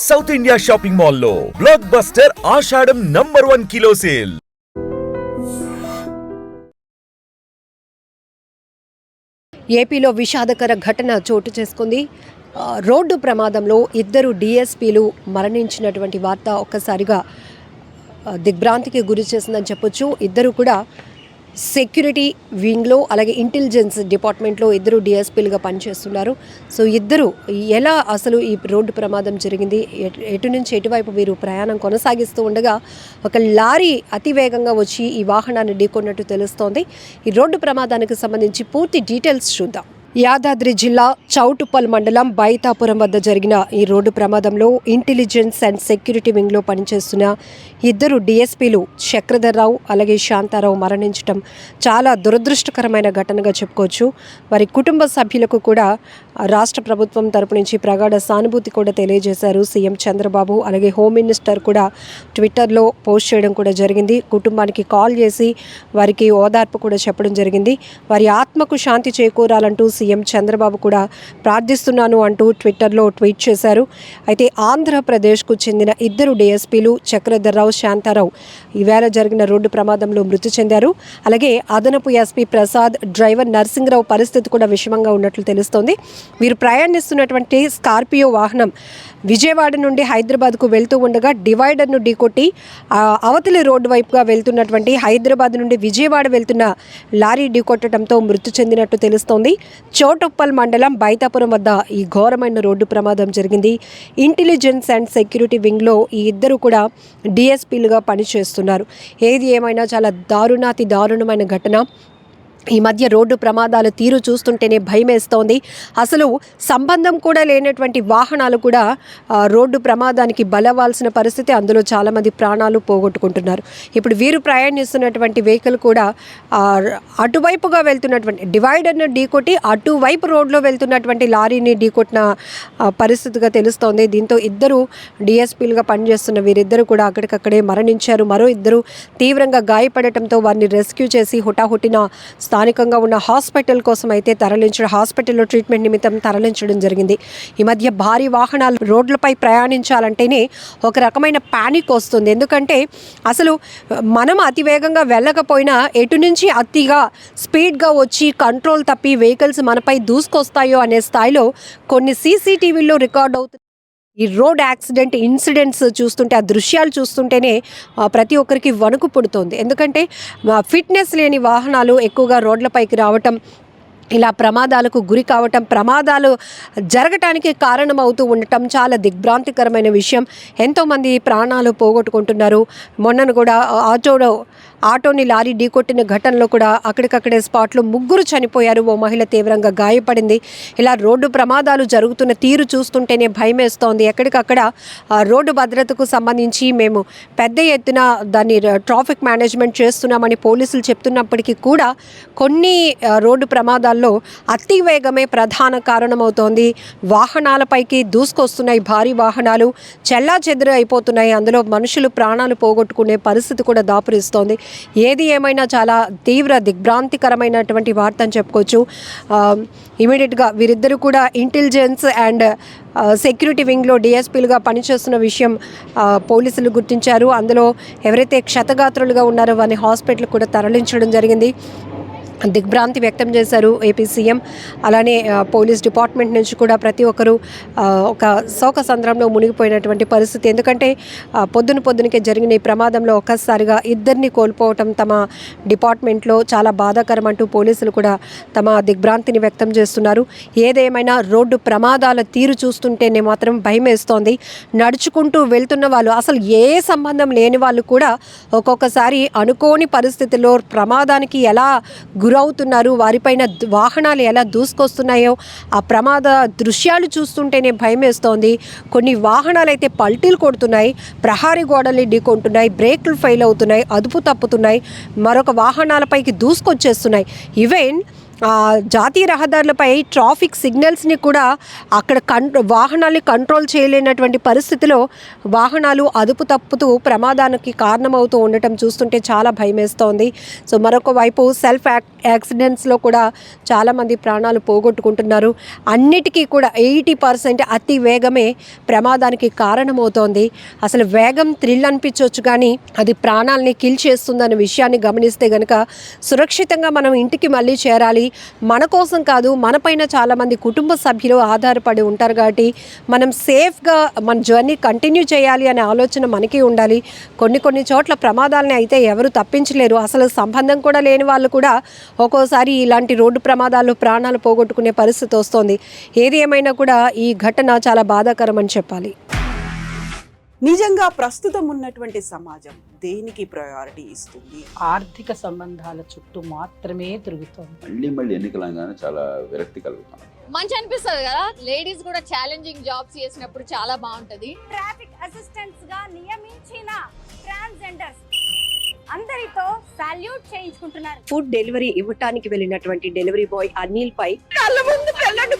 South India shopping మాల్లో block buster ఆషాఢం #1 kilo sale. ఏపీలో విషాదకర ఘటన చోటు చేసుకుంది. రోడ్డు ప్రమాదంలో 2 DSPలు మరణించినటువంటి వార్త ఒక్కసారిగా దిగ్భ్రాంతికి గురి చేసిందని చెప్పొచ్చు. ఇద్దరు కూడా సెక్యూరిటీ వింగ్లో అలాగే ఇంటెలిజెన్స్ డిపార్ట్మెంట్లో 2 DSPలుగా పనిచేస్తున్నారు. సో ఇద్దరు ఎలా అసలు ఈ రోడ్డు ప్రమాదం జరిగింది, ఎటు నుంచి ఎటువైపు వీరు ప్రయాణం కొనసాగిస్తూ ఉండగా ఒక లారీ అతివేగంగా వచ్చి ఈ వాహనాన్ని ఢీకొన్నట్టు తెలుస్తోంది. ఈ రోడ్డు ప్రమాదానికి సంబంధించి పూర్తి డీటెయిల్స్ చూద్దాం. యాదాద్రి జిల్లా చౌటుప్పల్ మండలం బైతాపురం వద్ద జరిగిన ఈ రోడ్డు ప్రమాదంలో ఇంటెలిజెన్స్ అండ్ సెక్యూరిటీ వింగ్లో పనిచేస్తున్న 2 DSPలు చక్రధర్రావు అలాగే శాంతారావు మరణించడం చాలా దురదృష్టకరమైన ఘటనగా చెప్పుకోవచ్చు. వారి కుటుంబ సభ్యులకు కూడా రాష్ట్ర ప్రభుత్వం తరపు నుంచి ప్రగాఢ సానుభూతి కూడా తెలియజేశారు సీఎం చంద్రబాబు. అలాగే హోమ్ మినిస్టర్ కూడా ట్విట్టర్లో పోస్ట్ చేయడం కూడా జరిగింది. కుటుంబానికి కాల్ చేసి వారికి ఓదార్పు కూడా చెప్పడం జరిగింది. వారి ఆత్మకు శాంతి చేకూరాలంటూ సీఎం చంద్రబాబు కూడా ప్రార్థిస్తున్నాను అంటూ ట్విట్టర్లో ట్వీట్ చేశారు. అయితే ఆంధ్రప్రదేశ్కు చెందిన 2 DSPలు చక్రధర్రావు, శాంతారావు ఈవేళ జరిగిన రోడ్డు ప్రమాదంలో మృతి చెందారు. అలాగే అదనపు ఎస్పీ ప్రసాద్, డ్రైవర్ నర్సింగ్రావు పరిస్థితి కూడా విషమంగా ఉన్నట్లు తెలుస్తోంది. వీరు ప్రయాణిస్తున్నటువంటి స్కార్పియో వాహనం విజయవాడ నుండి హైదరాబాద్కు వెళ్తూ ఉండగా డివైడర్ను ఢీకొట్టి అవతలి రోడ్డు వైపుగా వెళ్తున్నటువంటి హైదరాబాద్ నుండి విజయవాడ వెళ్తున్న లారీ ఢీకొట్టడంతో మృతి చెందినట్టు తెలుస్తోంది. చౌటుప్పల్ మండలం బైతాపురం వద్ద ఈ ఘోరమైన రోడ్డు ప్రమాదం జరిగింది. ఇంటెలిజెన్స్ అండ్ సెక్యూరిటీ వింగ్లో ఈ 2 కూడా DSPలుగా పనిచేస్తున్నారు. ఏది ఏమైనా చాలా దారుణాతి దారుణమైన ఘటన. ఈ మధ్య రోడ్డు ప్రమాదాల తీరు చూస్తుంటేనే భయమేస్తోంది. అసలు సంబంధం కూడా లేనటువంటి వాహనాలు కూడా రోడ్డు ప్రమాదానికి బలవ్వాల్సిన పరిస్థితి. అందులో చాలామంది ప్రాణాలు పోగొట్టుకుంటున్నారు. ఇప్పుడు వీరు ప్రయాణిస్తున్నటువంటి వెహికల్ కూడా అటువైపుగా వెళ్తున్నటువంటి డివైడర్ను ఢీకొట్టి అటువైపు రోడ్లో వెళ్తున్నటువంటి లారీని ఢీకొట్టిన పరిస్థితిగా తెలుస్తోంది. దీంతో 2 DSPలుగా పనిచేస్తున్న వీరిద్దరూ కూడా అక్కడికక్కడే మరణించారు. మరో 2 తీవ్రంగా గాయపడటంతో వారిని రెస్క్యూ చేసి హుటాహుటిన స్థానికంగా ఉన్న హాస్పిటల్ కోసం అయితే హాస్పిటల్లో ట్రీట్మెంట్ నిమిత్తం తరలించడం జరిగింది. ఈ మధ్య భారీ వాహనాలు రోడ్లపై ప్రయాణించాలంటేనే ఒక రకమైన ప్యానిక్ వస్తుంది. ఎందుకంటే అసలు మనం అతివేగంగా వెళ్ళకపోయినా ఎటు నుంచి అతిగా స్పీడ్గా వచ్చి కంట్రోల్ తప్పి వెహికల్స్ మనపై దూసుకొస్తాయో అనే స్థాయిలో కొన్ని CCTVల్లో రికార్డ్ అవుతుంది. ఈ రోడ్ యాక్సిడెంట్ ఇన్సిడెంట్స్ చూస్తుంటే, ఆ దృశ్యాలు చూస్తుంటేనే ప్రతి ఒక్కరికి వణుకు పుడుతోంది. ఎందుకంటే ఫిట్నెస్ లేని వాహనాలు ఎక్కువగా రోడ్లపైకి రావటం, ఇలా ప్రమాదాలకు గురి కావటం, ప్రమాదాలు జరగటానికి కారణమవుతూ ఉండటం చాలా దిగ్భ్రాంతికరమైన విషయం. ఎంతోమంది ప్రాణాలు పోగొట్టుకుంటున్నారు. మొన్నను కూడా ఆటోని లారీ ఢీకొట్టిన ఘటనలో కూడా అక్కడికక్కడే స్పాట్లో 3 చనిపోయారు. ఓ మహిళ తీవ్రంగా గాయపడింది. ఇలా రోడ్డు ప్రమాదాలు జరుగుతున్న తీరు చూస్తుంటేనే భయమేస్తోంది. ఎక్కడికక్కడ రోడ్డు భద్రతకు సంబంధించి మేము పెద్ద ఎత్తున దాన్ని ట్రాఫిక్ మేనేజ్మెంట్ చేస్తున్నామని పోలీసులు చెప్తున్నప్పటికీ కూడా కొన్ని రోడ్డు ప్రమాదాల్లో అతి వేగమే ప్రధాన కారణమవుతోంది. వాహనాలపైకి దూసుకొస్తున్నాయి భారీ వాహనాలు, చెల్లాచెదురు అయిపోతున్నాయి. అందులో మనుషులు ప్రాణాలు పోగొట్టుకునే పరిస్థితి కూడా దాపురిస్తోంది. ఏది ఏమైనా చాలా తీవ్ర దిగ్భ్రాంతికరమైనటువంటి వార్త అని చెప్పుకోవచ్చు. ఇమీడియట్గా వీరిద్దరూ కూడా ఇంటెలిజెన్స్ అండ్ సెక్యూరిటీ వింగ్లో DSPలుగా పనిచేస్తున్న విషయం పోలీసులు గుర్తించారు. అందులో ఎవరైతే క్షతగాత్రులుగా ఉన్నారో వారిని హాస్పిటల్ కూడా తరలించడం జరిగింది. దిగ్భ్రాంతి వ్యక్తం చేశారు ఏపీ సీఎం. అలానే పోలీస్ డిపార్ట్మెంట్ నుంచి కూడా ప్రతి ఒక్కరూ ఒక శోకసంద్రంలో మునిగిపోయినటువంటి పరిస్థితి. ఎందుకంటే పొద్దునకే జరిగిన ఈ ప్రమాదంలో ఒక్కసారిగా 2 కోల్పోవటం తమ డిపార్ట్మెంట్లో చాలా బాధాకరం అంటూ పోలీసులు కూడా తమ దిగ్భ్రాంతిని వ్యక్తం చేస్తున్నారు. ఏదేమైనా రోడ్డు ప్రమాదాల తీరు చూస్తుంటేనే మాత్రం భయమేస్తోంది. నడుచుకుంటూ వెళ్తున్న వాళ్ళు, అసలు ఏ సంబంధం లేని వాళ్ళు కూడా ఒక్కొక్కసారి అనుకోని పరిస్థితుల్లో ప్రమాదానికి ఎలా గురవుతున్నారు, వారిపైన వాహనాలు ఎలా దూసుకొస్తున్నాయో ఆ ప్రమాద దృశ్యాలు చూస్తుంటేనే భయం వేస్తోంది. కొన్ని వాహనాలు అయితే పల్టీలు కొడుతున్నాయి, ప్రహారీ గోడల్ని ఢీకొంటున్నాయి, బ్రేకులు ఫెయిల్ అవుతున్నాయి, అదుపు తప్పుతున్నాయి, మరొక వాహనాలపైకి దూసుకొచ్చేస్తున్నాయి. ఈవెన్ జాతీయ రహదారులపై ట్రాఫిక్ సిగ్నల్స్ని కూడా అక్కడ వాహనాల్ని కంట్రోల్ చేయలేనటువంటి పరిస్థితిలో వాహనాలు అదుపు తప్పుతూ ప్రమాదానికి కారణమవుతూ ఉండటం చూస్తుంటే చాలా భయమేస్తోంది. సో మరొక వైపు సెల్ఫ్ యాక్సిడెంట్స్లో కూడా చాలామంది ప్రాణాలు పోగొట్టుకుంటున్నారు. అన్నిటికీ కూడా 80% అతి వేగమే ప్రమాదానికి కారణమవుతోంది. అసలు వేగం థ్రిల్ అనిపించవచ్చు కానీ అది ప్రాణాలని కిల్ చేస్తుందన్న విషయాన్ని గమనిస్తే గనక సురక్షితంగా మనం ఇంటికి మళ్ళీ చేరాలి. మన కోసం కాదు, మనపైన చాలామంది కుటుంబ సభ్యులు ఆధారపడి ఉంటారు కాబట్టి మనం సేఫ్గా మన జర్నీ కంటిన్యూ చేయాలి అనే ఆలోచన మనకి ఉండాలి. కొన్ని చోట్ల ప్రమాదాలని అయితే ఎవరు తప్పించలేరు. అసలు సంబంధం కూడా లేని వాళ్ళు కూడా ఒక్కోసారి ఇలాంటి రోడ్డు ప్రమాదాలు ప్రాణాలు పోగొట్టుకునే పరిస్థితి వస్తుంది. ఏది ఏమైనా కూడా ఈ ఘటన చాలా బాధాకరం అని చెప్పాలి. నిజంగా ప్రస్తుతం ఉన్నటువంటి సమాజం దేనికి ప్రయారిటీ ఇస్తుంది? ఆర్థిక సంబంధాల చుట్టూ మాత్రమే తిరుగుతోంది. మళ్ళీ ఎన్నికలంగానే చాలా విరక్తి కలుగుతాం. మంచి అనిపిస్తుంది కదా, లేడీస్ కూడా ఛాలెంజింగ్ జాబ్స్ చేసినప్పుడు చాలా బాగుంటది. ట్రాఫిక్ అసిస్టెంట్స్ గా నియమించిన ట్రాన్స్జెండర్స్ అందరితో సాల్యూట్ చేయించుకుంటున్నారు. ఫుడ్ డెలివరీ ఇవ్వటానికి వెళ్ళినటువంటి డెలివరీ బాయ్ అనిల్ పై కళ్ళ ముందు పెళ్ళండి